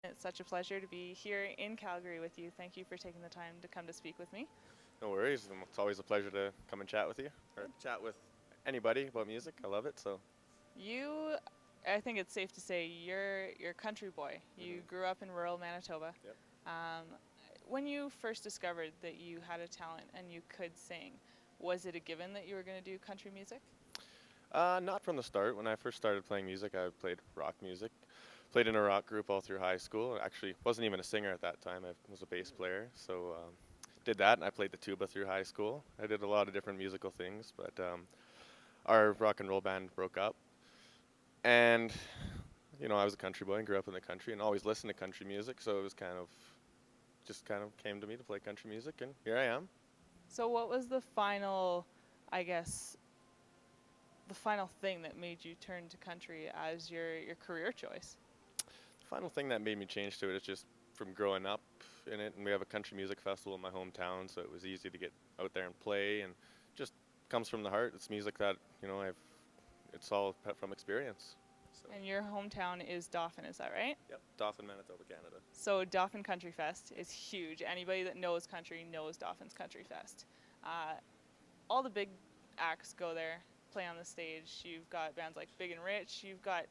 It's such a pleasure to be here in Calgary with you. Thank you for taking the time to come to speak with me. No worries. It's always a pleasure to come and chat with you or chat with anybody about music. I love it. So, You, I think it's safe to say you're a country boy. You hmm grew up in rural Manitoba. yep. Um, when you first discovered that you had a talent and you could sing, was it a given that you were going to do country music? Not from the start. When I first started playing music, I played rock music. Played in a rock group all through high school. Actually, wasn't even a singer at that time. I was a bass player. So, did that, and I played the tuba through high school. I did a lot of different musical things, but our rock and roll band broke up, and I was a country boy and grew up in the country and always listened to country music. So it was kind of came to me to play country music, and here I am. So, what was the final, I guess, the final thing that made you turn to country as your career choice? The final thing that made me change to it is just from growing up in it, and we have a country music festival in my hometown, so it was easy to get out there and play, and just comes from the heart. It's music that it's all from experience. So, And your hometown is Dauphin, is that right? yep, Dauphin, Manitoba, Canada. So Dauphin Country Fest is huge. Anybody that knows country knows Dauphin's Country Fest. Uh, all the big acts go there, play on the stage. You've got bands like Big and Rich. You've got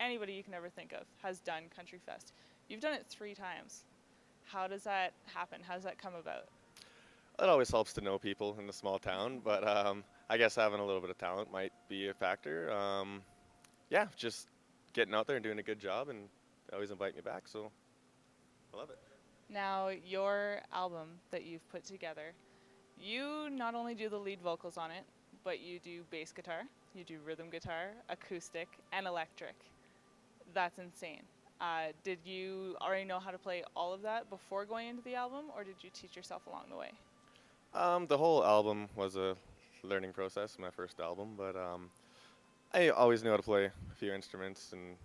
anybody you can ever think of has done Country Fest. You've done it 3 times. How does that happen? How does that come about? It always helps to know people in the small town, but I guess having a little bit of talent might be a factor. Yeah, just getting out there and doing a good job, and they always invite me back, so I love it. Now, your album that you've put together, you not only do the lead vocals on it, but you do bass guitar, you do rhythm guitar, acoustic, and electric. That's insane. Did you already know how to play all of that before going into the album, or did you teach yourself along the way? The whole album was a learning process, my first album, but I always knew how to play a few instruments and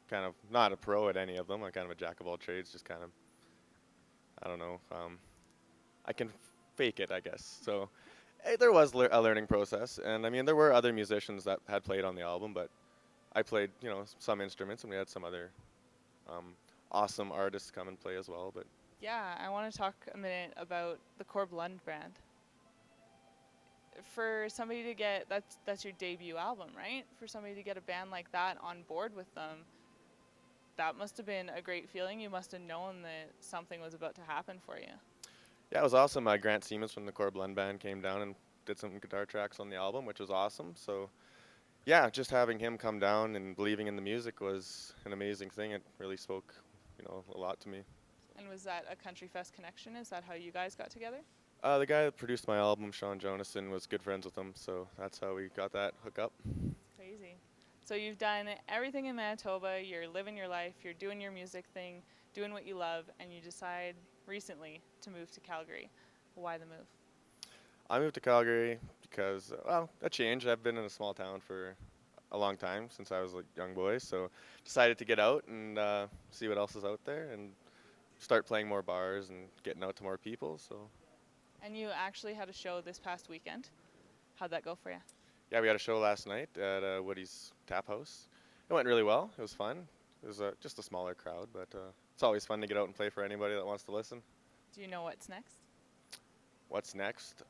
kind of not a pro at any of them. I'm kind of a jack of all trades, just kind of, I don't know, I can fake it, I guess. So there was a learning process, and I mean, there were other musicians that had played on the album, but I played, some instruments, and we had some other um, awesome artists come and play as well. But Yeah, I want to talk a minute about the Corb Lund brand. For somebody to get that's your debut album, right? For somebody to get a band like that on board with them, that must have been a great feeling. You must have known that something was about to happen for you. yeah, it was awesome. Grant Siemens from the Core Blend Band came down and did some guitar tracks on the album, which was awesome. So yeah, just having him come down and believing in the music was an amazing thing. It really spoke, a lot to me. And was that a Country Fest connection? Is that how you guys got together? The guy that produced my album, Sean Jonasson, was good friends with him, so that's how we got that hook up. Crazy. So you've done everything in Manitoba, you're living your life, you're doing your music thing, doing what you love, and you decide recently to move to Calgary. Why the move? I moved to Calgary because, well, a change. I've been in a small town for a long time since I was a young boy, so decided to get out and see what else is out there and start playing more bars and getting out to more people. So And you actually had a show this past weekend. How'd that go for you? yeah, we had a show last night at Woody's Tap House. It went really well. It was fun. It was just a smaller crowd, but it's always fun to get out and play for anybody that wants to listen. Do you know what's next? What's next?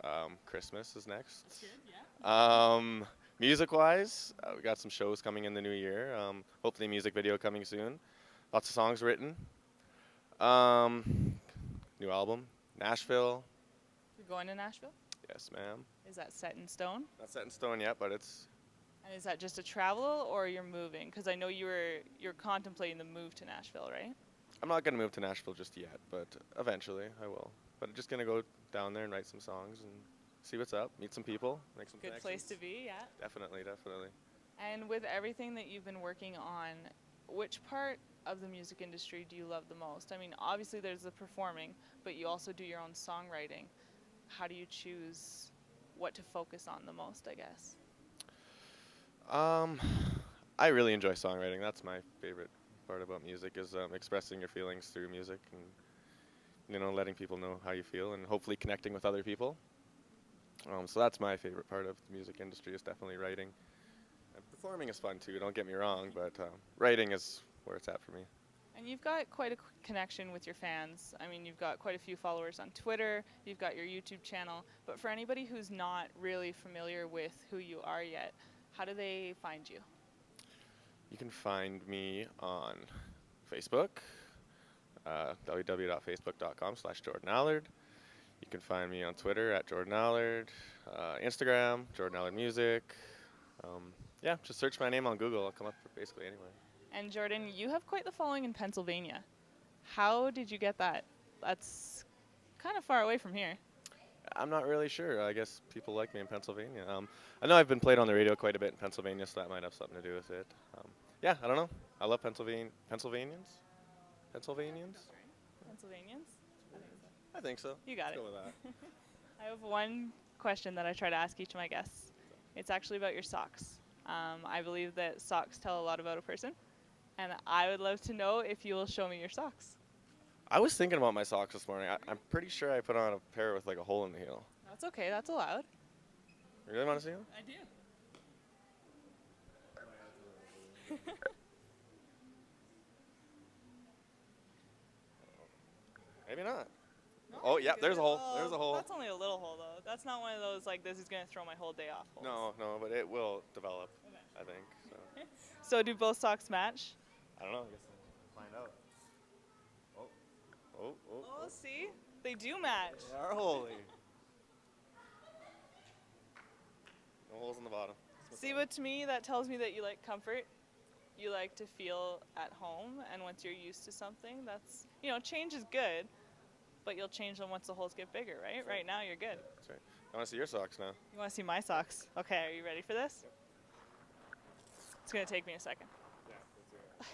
Christmas is next. That's good, yeah. Music-wise, we got some shows coming in the new year. Hopefully, a music video coming soon. Lots of songs written. Um, New album, Nashville. You're going to Nashville? Yes, ma'am. Is that set in stone? Not set in stone yet, but it's. And is that just a travel or you're moving? Because I know you're contemplating the move to Nashville, right? I'm not gonna move to Nashville just yet, but eventually I will. But I'm just gonna go down there and write some songs and see what's up, meet some people, make some Good connections. place to be, yeah. Definitely, definitely. And with everything that you've been working on, which part of the music industry do you love the most? I mean, obviously there's the performing, but you also do your own songwriting. How do you choose what to focus on the most, I guess? Um, I really enjoy songwriting. That's my favorite part about music is expressing your feelings through music and letting people know how you feel and hopefully connecting with other people. So that's my favorite part of the music industry is definitely writing. And performing is fun too. Don't get me wrong, but writing is where it's at for me. And you've got quite a connection with your fans. I mean, you've got quite a few followers on Twitter, you've got your YouTube channel. But for anybody who's not really familiar with who you are yet, how do they find you? You can find me on Facebook, www.facebook.com/Jordan Allard. You can find me on Twitter at Jordan Allard, Instagram, Jordan Allard Music. Yeah, just search my name on Google. I'll come up basically anywhere. And Jordan, you have quite the following in Pennsylvania. How did you get that? That's kind of far away from here. I'm not really sure. I guess people like me in Pennsylvania. I know I've been played on the radio quite a bit in Pennsylvania, so that might have something to do with it. Yeah, I don't know. I love Pennsylvanians. Pennsylvanians? Pennsylvanians? I think so. You got Let's it. go with that. I have one question that I try to ask each of my guests. It's actually about your socks. I believe that socks tell a lot about a person, and I would love to know if you will show me your socks. I was thinking about my socks this morning. I'm pretty sure I put on a pair with like a hole in the heel. That's okay. That's allowed. You really want to see them? I do. Maybe not. No, Oh, you're yeah, good. there's a hole. There's a hole. That's only a little hole, though. That's not one of those, like, this is going to throw my whole day off holes. No, but it will develop, I think. So. So do both socks match? I don't know. I guess we'll find out. Oh. Oh, see? They do match. They are holy. No holes in the bottom. See, but to me, that tells me that you like comfort. You like to feel at home, and once you're used to something, that's, change is good, but you'll change them once the holes get bigger, right? Right now, you're good. That's right. I want to see your socks now. You want to see my socks? Okay, are you ready for this? Yep. It's going to take me a second. Yeah,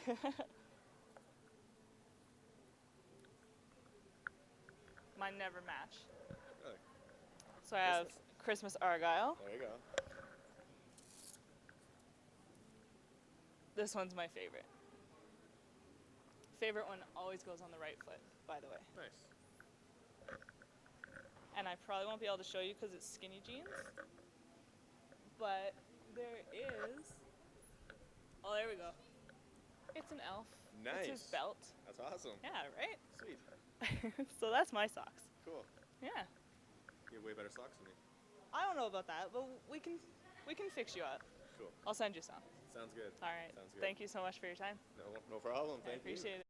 let's see it. Mine never match. Really? So I have Christmas Argyle. There you go. This one's my favorite. Favorite one always goes on the right foot, by the way. Nice. And I probably won't be able to show you because it's skinny jeans. But there is. Oh, there we go. It's an elf. Nice. It's his belt. That's awesome. Yeah, right? Sweet. So that's my socks. Cool. Yeah. You have way better socks than me. I don't know about that, but we can fix you up. Cool. I'll send you some. Sounds good. All right. Sounds good. Thank you so much for your time. No problem. I Thank you. appreciate it.